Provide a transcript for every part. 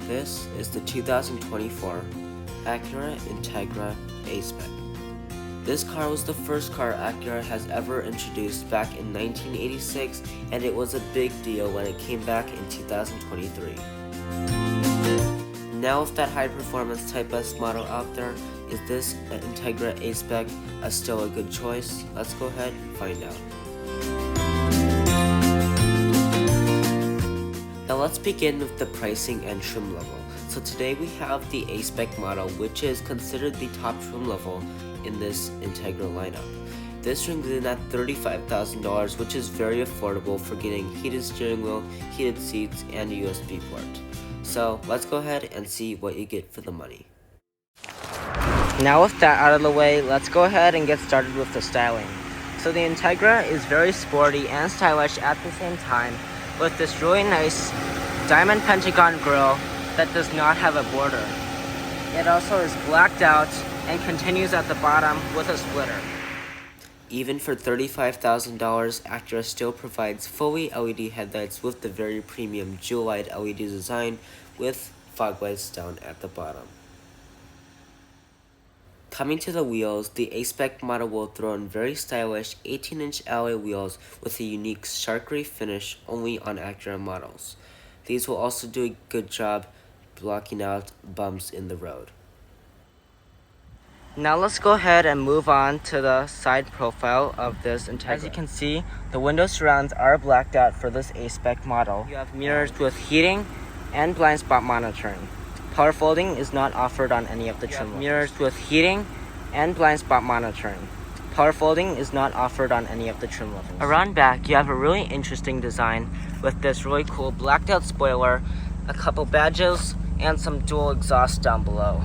This is the 2024 Acura Integra A-Spec. This car was the first car Acura has ever introduced back in 1986, and it was a big deal when it came back in 2023. Now with that high performance Type S model out there, is this Integra A-Spec still a good choice? Let's go ahead and find out. Now let's begin with the pricing and trim level. So today we have the A-Spec model, which is considered the top trim level in this Integra lineup. This rings in at $35,000, which is very affordable for getting heated steering wheel, heated seats, and a USB port. So let's go ahead and see what you get for the money. Now with that out of the way, let's go ahead and get started with the styling. So the Integra is very sporty and stylish at the same time, with this really nice diamond pentagon grille that does not have a border. It also is blacked out and continues at the bottom with a splitter. Even for $35,000, Acura still provides fully LED headlights with the very premium jewel-eyed LED design with fog lights down at the bottom. Coming to the wheels, the A-Spec model will throw in very stylish 18-inch alloy wheels with a unique shark gray finish only on Acura models. These will also do a good job blocking out bumps in the road. Now let's go ahead and move on to the side profile of this Integra. As you can see, the window surrounds are blacked out for this A-Spec model. You have mirrors with heating and blind spot monitoring. Power folding is not offered on any of the trim levels. Mirrors with heating and blind spot monitoring. Power folding is not offered on any of the trim levels. Around back, you have a really interesting design with this really cool blacked out spoiler, a couple badges, and some dual exhaust down below.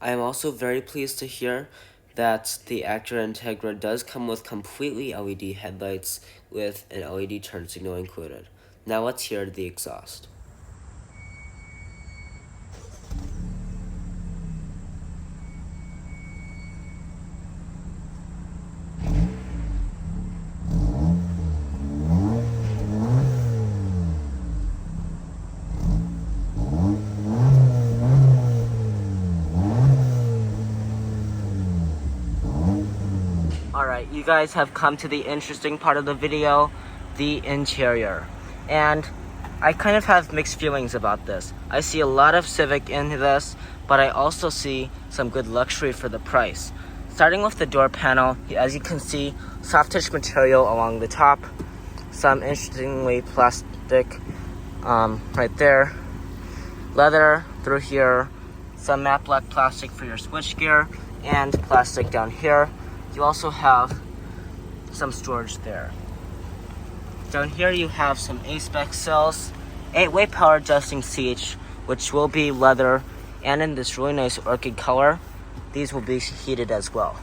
I am also very pleased to hear that the Acura Integra does come with completely LED headlights with an LED turn signal included. Now let's hear the exhaust. Alright, you guys have come to the interesting part of the video, the interior. And I kind of have mixed feelings about this. I see a lot of Civic in this, but I also see some good luxury for the price. Starting with the door panel, as you can see, soft touch material along the top, some interestingly plastic right there, leather through here, some matte black plastic for your switchgear, and plastic down here. You also have some storage there. Down here you have some A-Spec cells, 8-way power adjusting seats, which will be leather and in this really nice orchid color. These will be heated as well.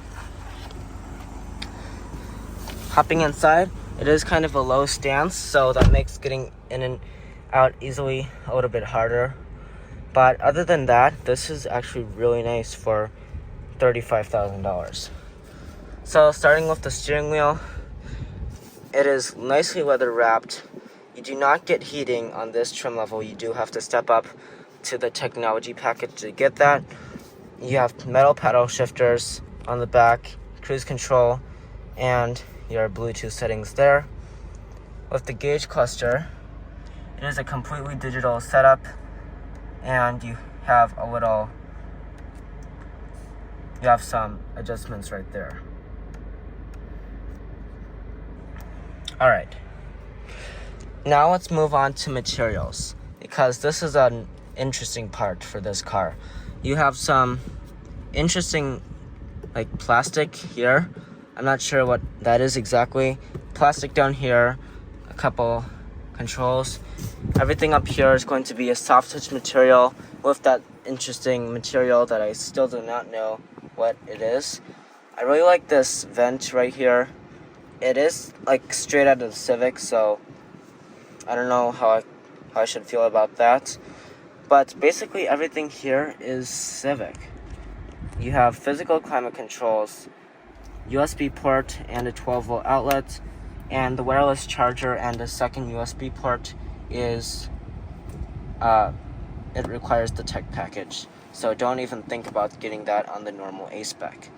Hopping inside, it is kind of a low stance, so that makes getting in and out easily a little bit harder. But other than that, this is actually really nice for $35,000. So starting with the steering wheel, it is nicely leather wrapped. You do not get heating on this trim level. You do have to step up to the technology package to get that. You have metal paddle shifters on the back, cruise control, and your Bluetooth settings there. With the gauge cluster, it is a completely digital setup, and you have some adjustments right there. Alright, now let's move on to materials, because this is an interesting part for this car. You have some interesting plastic here. I'm not sure what that is exactly. Plastic down here, a couple controls. Everything up here is going to be a soft touch material with that interesting material that I still do not know what it is. I really like this vent right here. It is straight out of the Civic, so I don't know how I should feel about that. But basically everything here is Civic. You have physical climate controls, USB port and a 12-volt outlet, and the wireless charger and a second USB port is it requires the tech package. So don't even think about getting that on the normal A-Spec.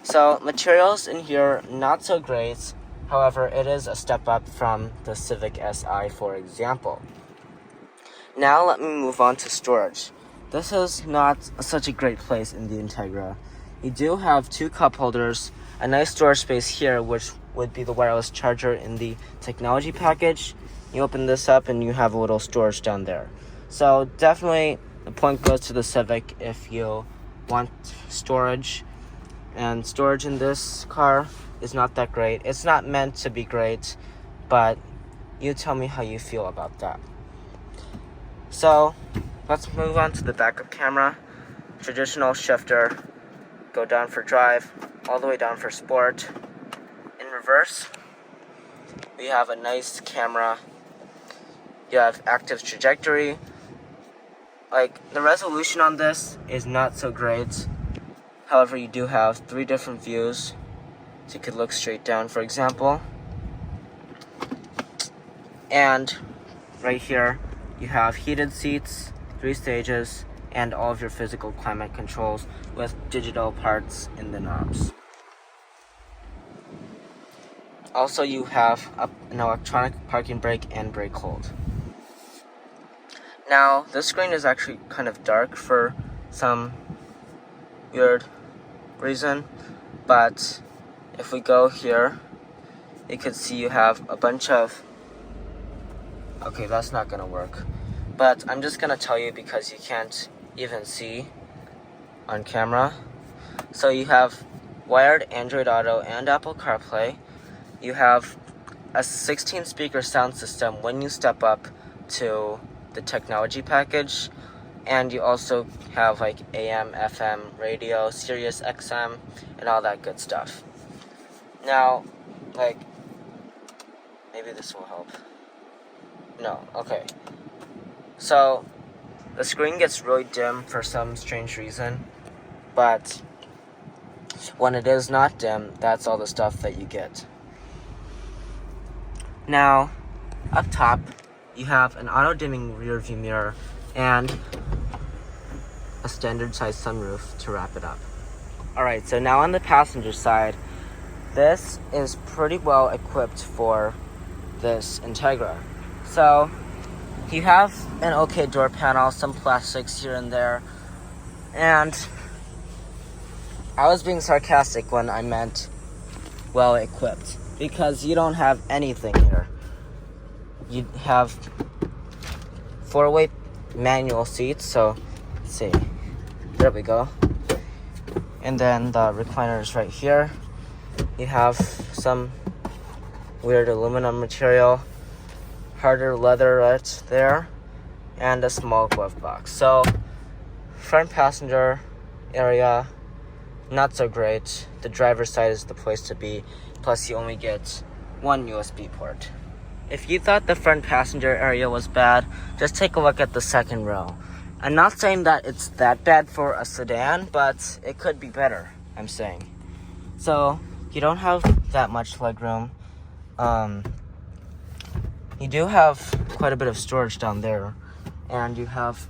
So materials in here, not so great. However, it is a step up from the Civic Si, for example. Now let me move on to storage. This is not such a great place in the Integra. You do have 2 cup holders, a nice storage space here, which would be the wireless charger in the technology package. You open this up and you have a little storage down there. So definitely the point goes to the Civic if you want storage. And storage in this car is not that great. It's not meant to be great, but you tell me how you feel about that. So let's move on to the backup camera. Traditional shifter, go down for drive, all the way down for sport. In reverse, we have a nice camera. You have active trajectory. Like, the resolution on this is not so great. However, you do have 3 different views. So you could look straight down, for example. And right here, you have heated seats, 3 stages, and all of your physical climate controls with digital parts in the knobs. Also, you have an electronic parking brake and brake hold. Now, this screen is actually kind of dark for some weird reason, but if we go here, you can see you have a bunch of... Okay, that's not gonna work. But I'm just gonna tell you because you can't even see on camera. So you have wired Android Auto and Apple CarPlay. You have a 16 speaker sound system when you step up to the technology package. And you also have like AM, FM, radio, Sirius XM, and all that good stuff. Now, like, maybe this will help. No, okay. So, the screen gets really dim for some strange reason, but when it is not dim, that's all the stuff that you get. Now, up top, you have an auto-dimming rear view mirror and a standard size sunroof to wrap it up. Alright, so now on the passenger side, this is pretty well equipped for this Integra. So, you have an okay door panel, some plastics here and there, and I was being sarcastic when I meant well equipped, because you don't have anything here. You have 4-way manual seats, so let's see, there we go. And then the recliners right here. You have some weird aluminum material, harder leather right there, and a small glove box. So, front passenger area, not so great. The driver's side is the place to be, plus you only get 1 USB port. If you thought the front passenger area was bad, just take a look at the second row. I'm not saying that it's that bad for a sedan, but it could be better, I'm saying. So, you don't have that much legroom. You do have quite a bit of storage down there, and you have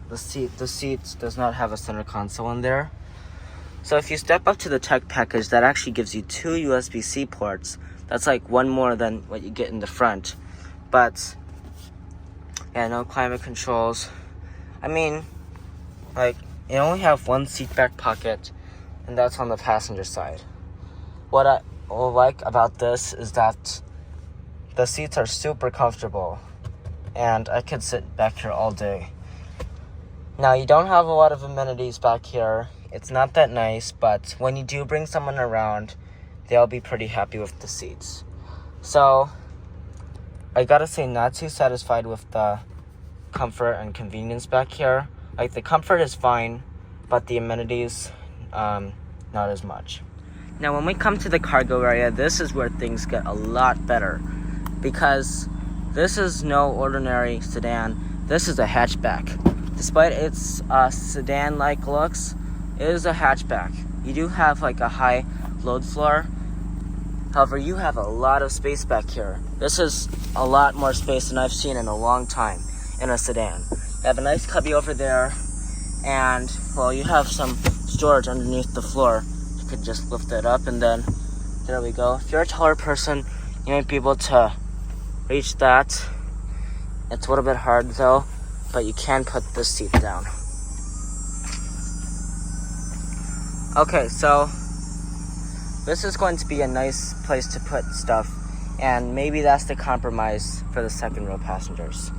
the seat does not have a center console in there. So if you step up to the tech package, that actually gives you 2 USB-C ports. That's like 1 more than what you get in the front. But yeah, no climate controls. I mean, like, you only have 1 seat back pocket, and that's on the passenger side. What I like about this is that the seats are super comfortable, and I could sit back here all day. Now, you don't have a lot of amenities back here. It's not that nice, but when you do bring someone around, they'll be pretty happy with the seats. So, I gotta say, not too satisfied with the comfort and convenience back here. Like, the comfort is fine, but the amenities, not as much. Now, when we come to the cargo area, this is where things get a lot better, because this is no ordinary sedan. This is a hatchback. Despite its sedan-like looks, it is a hatchback. You do have like a high load floor. However, you have a lot of space back here. This is a lot more space than I've seen in a long time. in a sedan. You have a nice cubby over there, and well, you have some storage underneath the floor. You could just lift it up, and then there we go. If you're a taller person, you might be able to reach that. It's a little bit hard though, but you can put this seat down. Okay, so this is going to be a nice place to put stuff, and maybe that's the compromise for the second row passengers.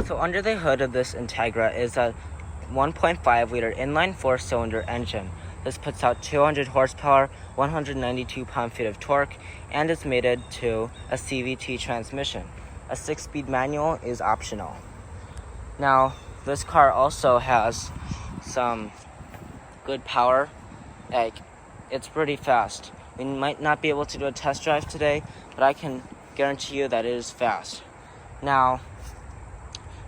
So under the hood of this Integra is a 1.5 liter inline 4-cylinder engine. This puts out 200 horsepower, 192 pound-feet of torque, and is mated to a CVT transmission. A 6-speed manual is optional. Now, this car also has some good power. Like, it's pretty fast. We might not be able to do a test drive today, but I can guarantee you that it is fast. Now,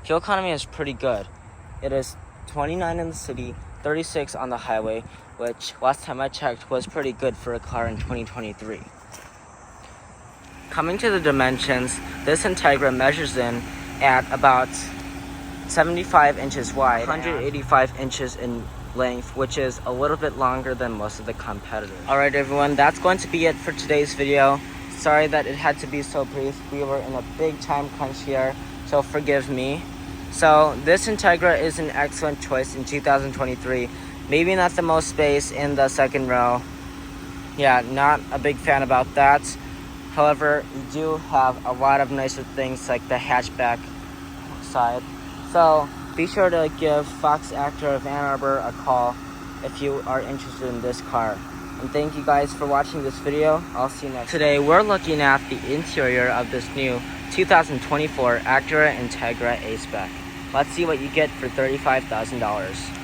fuel economy is pretty good. It is 29 in the city, 36 on the highway, which last time I checked was pretty good for a car in 2023. Coming to the dimensions, this Integra measures in at about 75 inches wide, 185 inches in length, which is a little bit longer than most of the competitors. Alright everyone, that's going to be it for today's video. Sorry that it had to be so brief. We were in a big time crunch here, so forgive me. So this Integra is an excellent choice in 2023. Maybe not the most space in the second row. Yeah, not a big fan about that. However, you do have a lot of nicer things like the hatchback side. So be sure to give Fox Acura of Ann Arbor a call if you are interested in this car. And thank you guys for watching this video. I'll see you next time. Today we're looking at the interior of this new 2024 Acura Integra A-Spec. Let's see what you get for $35,000.